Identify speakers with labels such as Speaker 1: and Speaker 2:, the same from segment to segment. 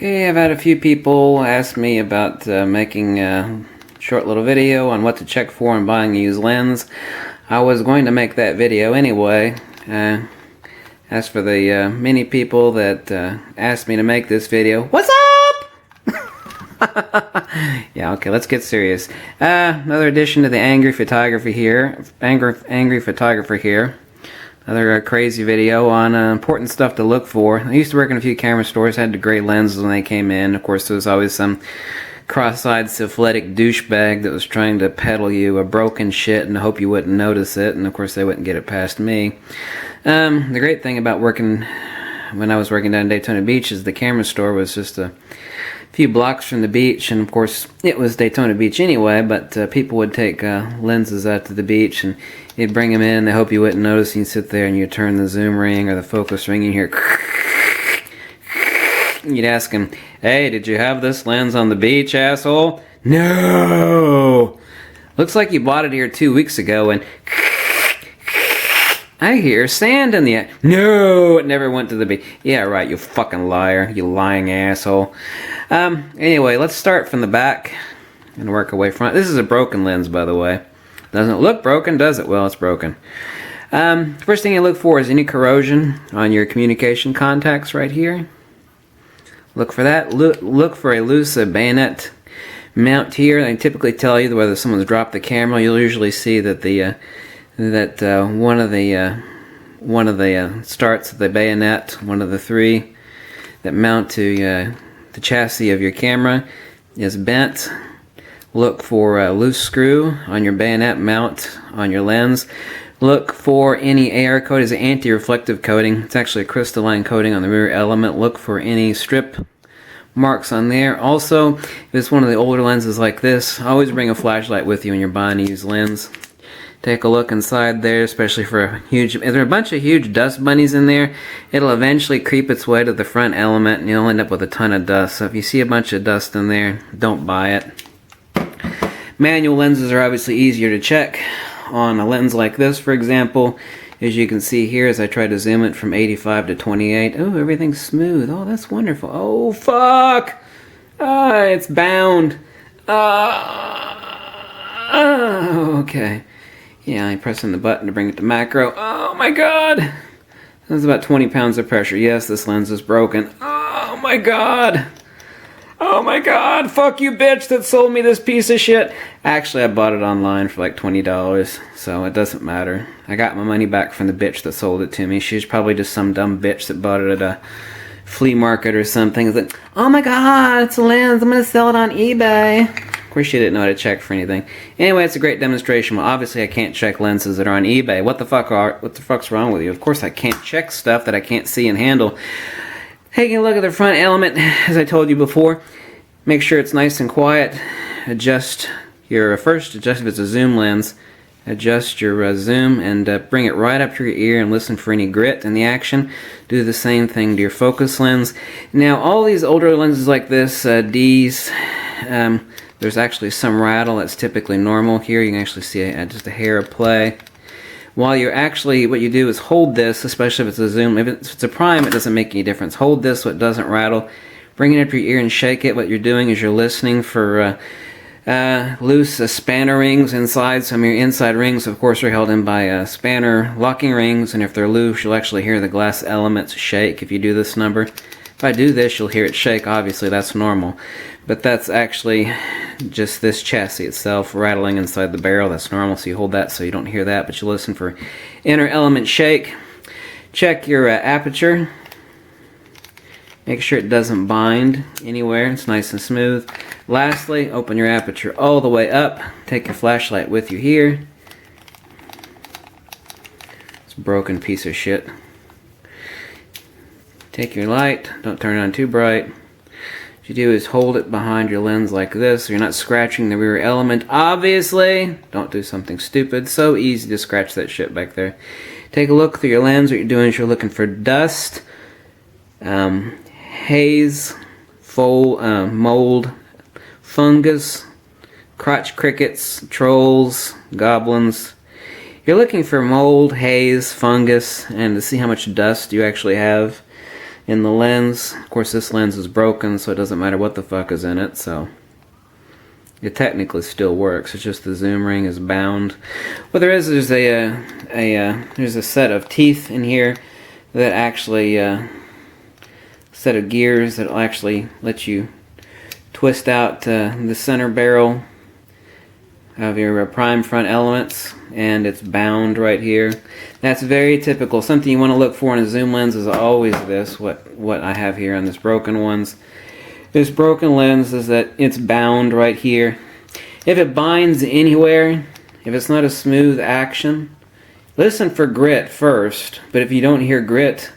Speaker 1: Okay, I've had a few people ask me about making a short little video on what to check for when buying a used lens. I was going to make that video anyway. As for the many people that asked me to make this video, what's up? Yeah, okay, let's get serious. Another addition to the angry photographer here. Angry photographer here. Another crazy video on important stuff to look for. I used to work in a few camera stores, had the gray lenses when they came in. Of course, there was always some cross-eyed syphilitic douchebag that was trying to peddle you a broken shit and hope you wouldn't notice it, and of course they wouldn't get it past me. The great thing about working, when I was working down in Daytona Beach, is the camera store was just a few blocks from the beach, and of course it was Daytona Beach anyway, but people would take lenses out to the beach and you'd bring them in, they hope you wouldn't notice, and you'd sit there and you'd turn the zoom ring or the focus ring and you hear you'd ask them, hey, did you have this lens on the beach, asshole? No! Looks like you bought it here 2 weeks ago, and I hear sand in the... No, it never went to the beach. Yeah, right, you fucking liar, you lying asshole. Anyway, let's start from the back and work away from it. This is a broken lens, by the way. Doesn't look broken, does it? Well, it's broken. First thing you look for is any corrosion on your communication contacts right here. Look for that. Look for a loose bayonet mount here. They typically tell you whether someone's dropped the camera. You'll usually see that the one of the starts of the bayonet, one of the three that mount to the chassis of your camera, is bent. Look for a loose screw on your bayonet mount on your lens. Look for any AR coating. It's an anti-reflective coating. It's actually a crystalline coating on the rear element. Look for any strip marks on there. Also, if it's one of the older lenses like this, always bring a flashlight with you when you're buying a used lens. Take a look inside there, especially for a huge... If there are a bunch of huge dust bunnies in there, it'll eventually creep its way to the front element and you'll end up with a ton of dust. So if you see a bunch of dust in there, don't buy it. Manual lenses are obviously easier to check. On a lens like this, for example, as you can see here as I try to zoom it from 85 to 28, oh, everything's smooth. Oh, that's wonderful. Oh, fuck! It's bound. Okay. Yeah, I'm pressing the button to bring it to macro. Oh my god! That's about 20 pounds of pressure. Yes, this lens is broken. Oh my god! Oh my god, fuck you bitch that sold me this piece of shit. Actually, I bought it online for like $20, so it doesn't matter. I got my money back from the bitch that sold it to me. She was probably just some dumb bitch that bought it at a flea market or something. It's like, oh my god, it's a lens, I'm gonna sell it on eBay. Of course, she didn't know how to check for anything. Anyway, it's a great demonstration. Well, obviously I can't check lenses that are on eBay. What the fuck's wrong with you? Of course I can't check stuff that I can't see and handle. Taking a look at the front element, as I told you before, make sure it's nice and quiet. Adjust your, first adjust if it's a zoom lens, adjust your zoom and bring it right up to your ear and listen for any grit in the action. Do the same thing to your focus lens. Now all these older lenses like this, D's, there's actually some rattle that's typically normal. Here you can actually see just a hair of play. While you're actually, what you do is hold this, especially if it's a zoom. If it's a prime, it doesn't make any difference. Hold this so it doesn't rattle. Bring it up to your ear and shake it. What you're doing is you're listening for loose spanner rings inside. Some of your inside rings, of course, are held in by spanner locking rings, and if they're loose, you'll actually hear the glass elements shake if you do this number. If I do this, you'll hear it shake. Obviously, that's normal. But that's actually just this chassis itself rattling inside the barrel. That's normal, so you hold that so you don't hear that, but you listen for inner element shake. Check your aperture. Make sure it doesn't bind anywhere. It's nice and smooth. Lastly, open your aperture all the way up. Take your flashlight with you here. It's a broken piece of shit. Take your light. Don't turn it on too bright. What you do is hold it behind your lens like this so you're not scratching the rear element. Obviously, don't do something stupid. So easy to scratch that shit back there. Take a look through your lens. What you're doing is you're looking for dust, haze, mold, fungus, crotch crickets, trolls, goblins. You're looking for mold, haze, fungus, and to see how much dust you actually have. in the lens. Of course, this lens is broken, so it doesn't matter what the fuck is in it, so it technically still works. It's just the zoom ring is bound. What there is, there's a set of teeth in here that actually set of gears that will actually let you twist out the center barrel of your prime front elements, and it's bound right here. That's very typical. Something you want to look for in a zoom lens is always this, what I have here on this broken ones. This broken lens is that it's bound right here. If it binds anywhere, if it's not a smooth action, listen for grit first, but if you don't hear grit,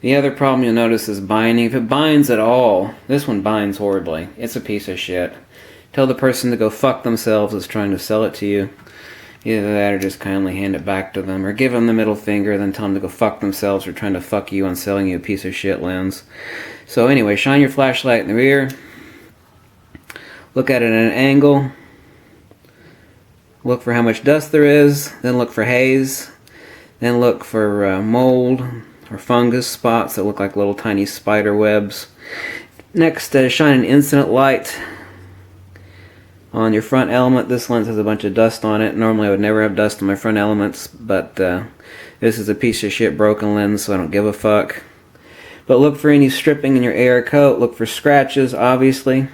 Speaker 1: the other problem you'll notice is binding. If it binds at all, this one binds horribly. It's a piece of shit. Tell the person to go fuck themselves that's trying to sell it to you. Either that or just kindly hand it back to them, or give them the middle finger, then tell them to go fuck themselves for trying to fuck you on selling you a piece of shit lens. So anyway, shine your flashlight in the rear. Look at it at an angle. Look for how much dust there is. Then look for haze. Then look for mold or fungus spots that look like little tiny spider webs. Next, shine an incident light on your front element. This lens has a bunch of dust on it. Normally I would never have dust on my front elements, but this is a piece of shit broken lens, so I don't give a fuck. But look for any stripping in your AR coat. Look for scratches, obviously.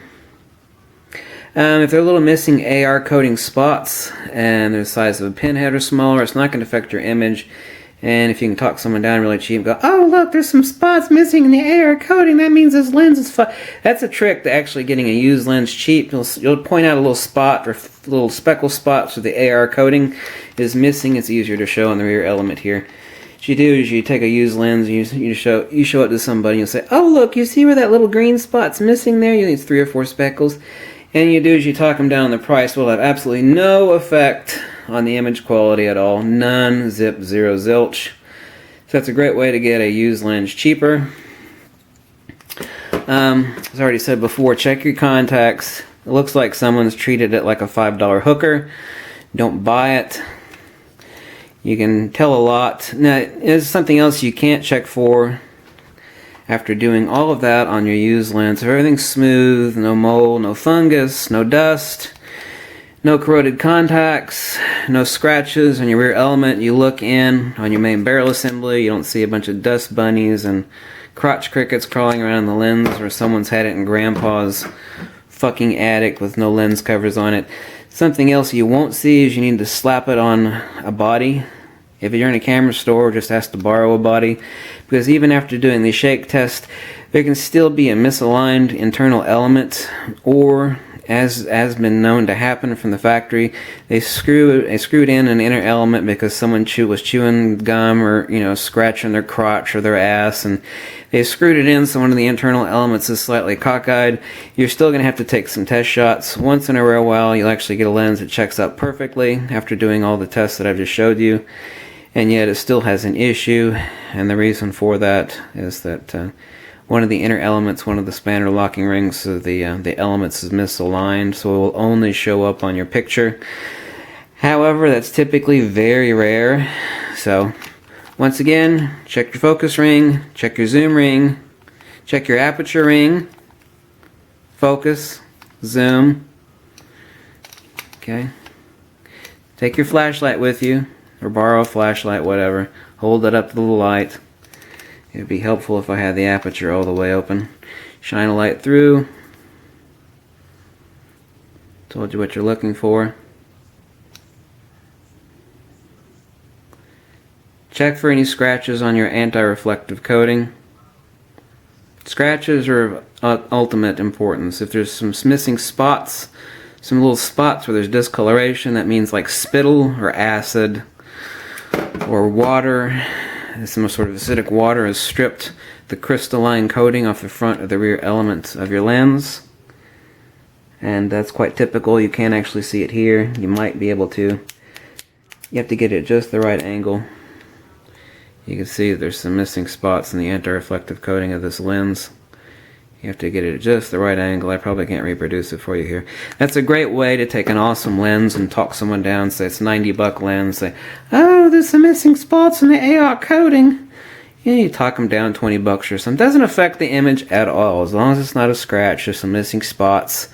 Speaker 1: If they're little missing AR coating spots and they're the size of a pinhead or smaller, it's not going to affect your image. And if you can talk someone down really cheap and go, oh look, there's some spots missing in the AR coating, that means this lens is fine. That's a trick to actually getting a used lens cheap. You'll point out a little spot or little speckle spots where the AR coating is missing. It's easier to show on the rear element here. What you do is you take a used lens, you show it to somebody, and you'll say, oh look, you see where that little green spot's missing there? You need 3 or 4 speckles. And you do is you talk them down the price. Will have absolutely no effect on the image quality at all. None, zip, zero, zilch. So that's a great way to get a used lens cheaper. As I already said before, check your contacts. It looks like someone's treated it like a $5 hooker. Don't buy it. You can tell a lot. Now, there's something else you can't check for after doing all of that on your used lens. If everything's smooth, no mold, no fungus, no dust, no corroded contacts, no scratches on your rear element, you look in on your main barrel assembly, you don't see a bunch of dust bunnies and crotch crickets crawling around the lens, or someone's had it in grandpa's fucking attic with no lens covers on it. Something else you won't see is you need to slap it on a body. If you're in a camera store, just ask to borrow a body, because even after doing the shake test, there can still be a misaligned internal element, or as been known to happen from the factory, they screwed in an inner element because someone was chewing gum or scratching their crotch or their ass, and they screwed it in so one of the internal elements is slightly cockeyed. You're still going to have to take some test shots. Once in a rare while, you'll actually get a lens that checks out perfectly after doing all the tests that I've just showed you. And yet it still has an issue, and the reason for that is that one of the inner elements, one of the spanner locking rings of the elements is misaligned, so it will only show up on your picture. However, that's typically very rare. So once again, check your focus ring, check your zoom ring, check your aperture ring, focus, zoom. Okay. Take your flashlight with you, or borrow a flashlight, whatever. Hold it up to the light. It would be helpful if I had the aperture all the way open. Shine a light through. Told you what you're looking for. Check for any scratches on your anti-reflective coating. Scratches are of ultimate importance. If there's some missing spots, some little spots where there's discoloration, that means like spittle or acid or water. Some sort of acidic water has stripped the crystalline coating off the front of the rear element of your lens. And that's quite typical. You can't actually see it here. You might be able to. You have to get it at just the right angle. You can see there's some missing spots in the anti-reflective coating of this lens. You have to get it at just the right angle. I probably can't reproduce it for you here. That's a great way to take an awesome lens and talk someone down. Say it's $90 lens. Say, oh, there's some missing spots in the AR coating. you talk them down 20 bucks or something. Doesn't affect the image at all, as long as it's not a scratch, just some missing spots.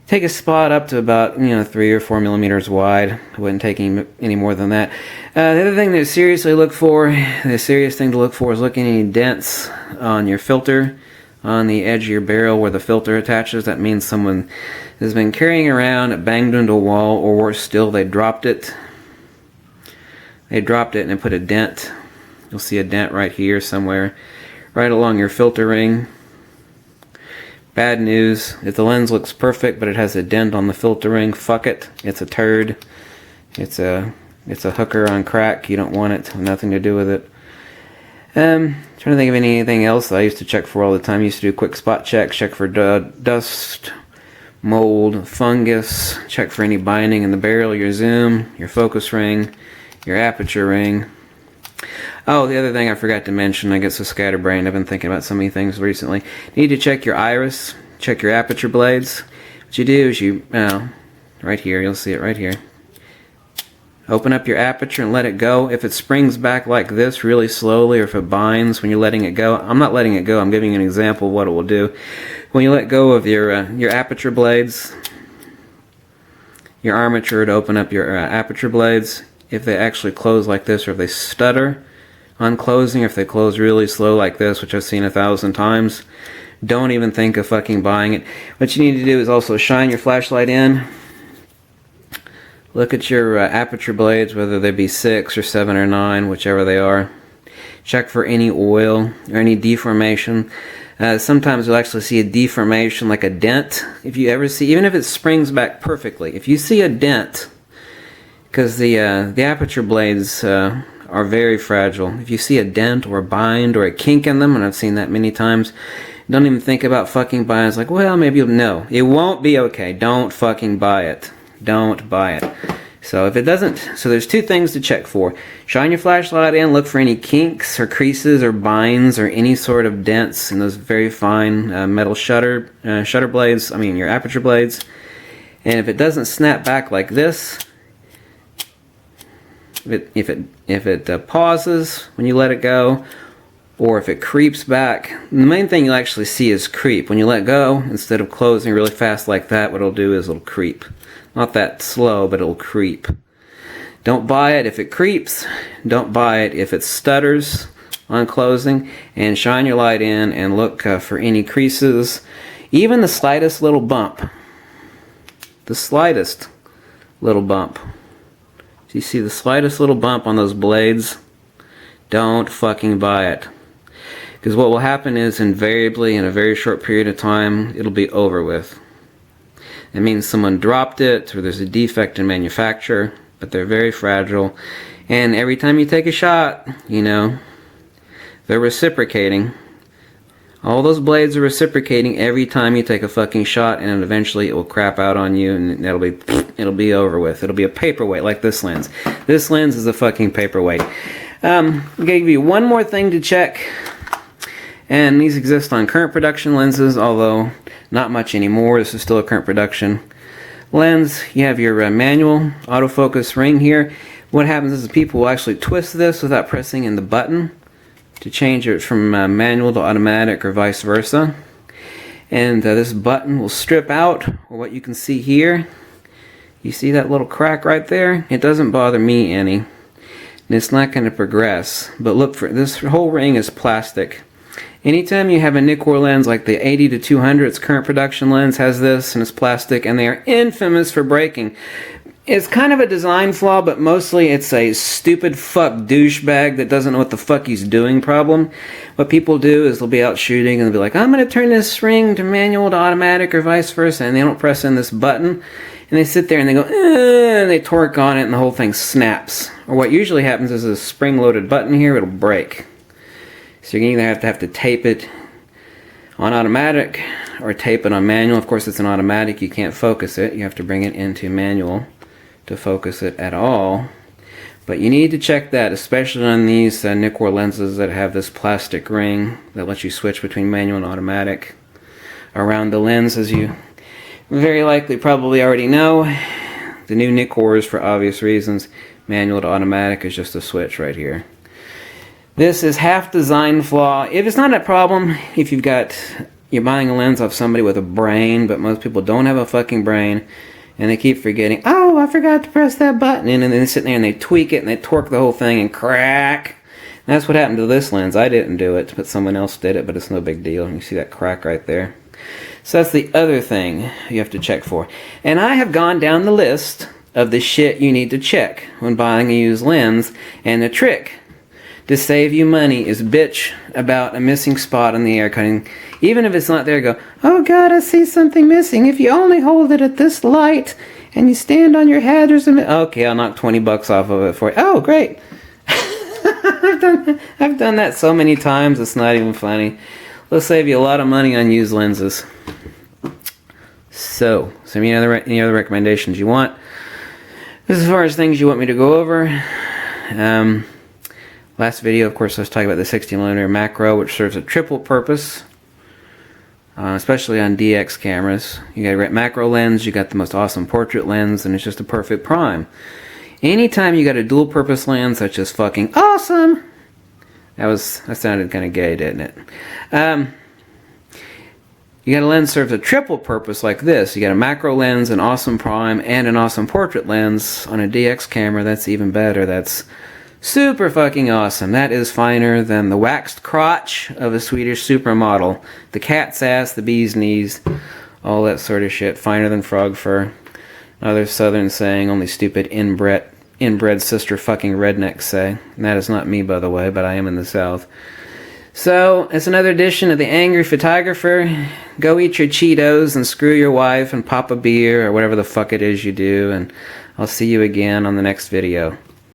Speaker 1: Take a spot up to about 3 or 4 millimeters wide. I wouldn't take any more than that. The other thing to seriously look for, the serious thing to look for, is looking at any dents on your filter, on the edge of your barrel where the filter attaches. That means someone has been carrying around, it banged into a wall, or worse still, they dropped it. They dropped it and it put a dent. You'll see a dent right here somewhere, right along your filter ring. Bad news, if the lens looks perfect but it has a dent on the filter ring, fuck it. It's a turd. It's a hooker on crack. You don't want it. Nothing to do with it. Trying to think of anything else that I used to check for all the time. I used to do quick spot checks, check for dust, mold, fungus, check for any binding in the barrel, your zoom, your focus ring, your aperture ring. Oh, the other thing I forgot to mention, I guess, is scatterbrain. I've been thinking about so many things recently. You need to check your iris, check your aperture blades. What you do is right here, you'll see it right here. Open up your aperture and let it go. If it springs back like this really slowly, or if it binds when you're letting it go, I'm not letting it go, I'm giving you an example of what it will do. When you let go of your aperture blades, your armature to open up your aperture blades, if they actually close like this, or if they stutter on closing, if they close really slow like this, which I've seen 1,000 times, don't even think of fucking buying it. What you need to do is also shine your flashlight in. Look at your aperture blades, whether they be 6 or 7 or 9, whichever they are. Check for any oil or any deformation. Sometimes you'll actually see a deformation, like a dent. If you ever see, even if it springs back perfectly, if you see a dent, because the aperture blades are very fragile. If you see a dent or a bind or a kink in them, and I've seen that many times, don't even think about fucking buying it. It's like, well, maybe you'll... No, it won't be okay. Don't fucking buy it. Don't buy it. So if it doesn't... So there's 2 things to check for. Shine your flashlight in, look for any kinks or creases or binds or any sort of dents in those very fine metal shutter blades, your aperture blades. And if it doesn't snap back like this, if it pauses when you let it go, or if it creeps back, the main thing you'll actually see is creep. When you let go, instead of closing really fast like that, what it'll do is it'll creep. Not that slow, but it'll creep. Don't buy it if it creeps. Don't buy it if it stutters on closing. And shine your light in and look for any creases. Even the slightest little bump. The slightest little bump. You see the slightest little bump on those blades, don't fucking buy it. Because what will happen is, invariably, in a very short period of time, it'll be over with. It means someone dropped it, or there's a defect in manufacture, but they're very fragile. And every time you take a shot, they're reciprocating. All those blades are reciprocating every time you take a fucking shot, and eventually it will crap out on you, and it'll be over with. It'll be a paperweight like this lens. This lens is a fucking paperweight. I'm gonna give you one more thing to check, and these exist on current production lenses, although not much anymore. This is still a current production lens. You have your manual autofocus ring here. What happens is people will actually twist this without pressing in the button to change it from manual to automatic or vice versa. And this button will strip out, or what you can see here. You see that little crack right there? It doesn't bother me any. And it's not going to progress. But look, for this whole ring is plastic. Anytime you have a Nikkor lens like the 80 to 200, its current production lens has this, and it's plastic, and they are infamous for breaking. It's kind of a design flaw, but mostly it's a stupid fuck douchebag that doesn't know what the fuck he's doing problem. What people do is they'll be out shooting and they'll be like, I'm going to turn this ring to manual to automatic or vice versa, and they don't press in this button, and they sit there and they go, and they torque on it and the whole thing snaps. Or what usually happens is a spring-loaded button here, it'll break. So you're going to have to tape it on automatic or tape it on manual. Of course, it's an automatic, you can't focus it. You have to bring it into manual to focus it at all. But you need to check that, especially on these Nikkor lenses that have this plastic ring that lets you switch between manual and automatic around the lens. As you very likely probably already know, the new Nikkors, for obvious reasons, manual to automatic is just a switch right here. This is half design flaw. If it's not a problem, if you're buying a lens off somebody with a brain, but most people don't have a fucking brain, and they keep forgetting, oh, I forgot to press that button, and then they sit there and they tweak it and they torque the whole thing and crack. And that's what happened to this lens. I didn't do it, but someone else did it, but it's no big deal. You see that crack right there? So that's the other thing you have to check for. And I have gone down the list of the shit you need to check when buying a used lens, and the trick to save you money is bitch about a missing spot on the air cutting. Even if it's not there, go, oh God, I see something missing. If you only hold it at this light and you stand on your head, there's okay, I'll knock 20 bucks off of it for you. Oh, great. I've done that so many times, it's not even funny. It'll save you a lot of money on used lenses. So any other recommendations you want? As far as things you want me to go over, last video, of course, I was talking about the 16mm macro, which serves a triple purpose, especially on DX cameras. You got a great macro lens, you got the most awesome portrait lens, and it's just a perfect prime. Anytime you got a dual purpose lens, that's just fucking awesome. That sounded kind of gay, didn't it? You got a lens serves a triple purpose like this. You got a macro lens, an awesome prime, and an awesome portrait lens. On a DX camera, that's even better. That's super fucking awesome. That is finer than the waxed crotch of a Swedish supermodel, the cat's ass, the bee's knees, all that sort of shit. Finer than frog fur. Another southern saying only stupid inbred sister fucking rednecks say. And that is not me, by the way, but I am in the South. So, it's another edition of The Angry Photographer. Go eat your Cheetos and screw your wife and pop a beer or whatever the fuck it is you do. And I'll see you again on the next video.